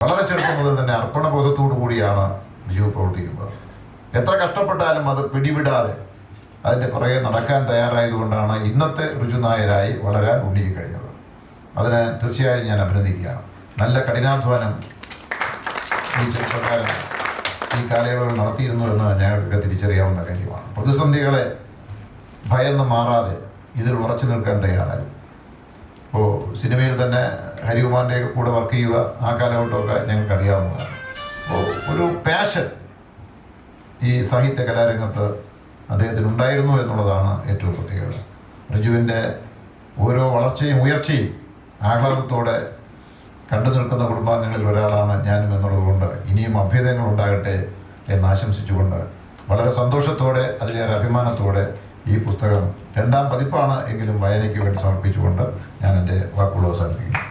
വളരെ ചെറുപ്പം മുതൽ തന്നെ അർപ്പണബോധത്തോടു കൂടിയാണ് ബിജു പ്രവർത്തിക്കുന്നത്. എത്ര കഷ്ടപ്പെട്ടാലും അത് പിടിവിടാതെ അതിൻ്റെ പുറകെ നടക്കാൻ തയ്യാറായതുകൊണ്ടാണ് ഇന്നത്തെ ഋജു നായരായി വളരാൻ ഉണ്ണിക്ക് കഴിഞ്ഞത്. അതിന് തീർച്ചയായും ഞാൻ അഭിനന്ദിക്കുകയാണ്. നല്ല കഠിനാധ്വാനം ഈ ചെറുപ്പക്കാരൻ ഈ കാലയളവിൽ നടത്തിയിരുന്നു എന്ന് ഞങ്ങൾക്ക് തിരിച്ചറിയാവുന്ന കാര്യമാണ്. പ്രതിസന്ധികളെ ഭയന്ന് മാറാതെ ഇതിൽ ഉറച്ചു നിൽക്കാൻ തയ്യാറായി. ഇപ്പോൾ സിനിമയിൽ തന്നെ ഹരികുമാറിൻ്റെ കൂടെ വർക്ക് ചെയ്യുക ആ കാലഘട്ടമൊക്കെ ഞങ്ങൾക്കറിയാവുന്നതാണ്. അപ്പോൾ ഒരു പാഷൻ ഈ സാഹിത്യ കലാരംഗത്ത് അദ്ദേഹത്തിനുണ്ടായിരുന്നു എന്നുള്ളതാണ് ഏറ്റവും പ്രത്യേകത. ഋജുവിൻ്റെ ഓരോ വളർച്ചയും ഉയർച്ചയും ആഹ്ലാദത്തോടെ കണ്ടു നിൽക്കുന്ന കുടുംബാംഗങ്ങളിൽ ഒരാളാണ് ഞാനും എന്നുള്ളതുകൊണ്ട് ഇനിയും അഭ്യുദയങ്ങൾ ഉണ്ടാകട്ടെ എന്ന് ആശംസിച്ചുകൊണ്ട് വളരെ സന്തോഷത്തോടെ അതിലേറെ അഭിമാനത്തോടെ ഈ പുസ്തകം 2ാം പതിപ്പാണ് എങ്കിലും വായനയ്ക്ക് വേണ്ടി സമർപ്പിച്ചുകൊണ്ട് ഞാൻ എൻ്റെ വാക്കുകൾ അവസാനിപ്പിക്കുന്നു.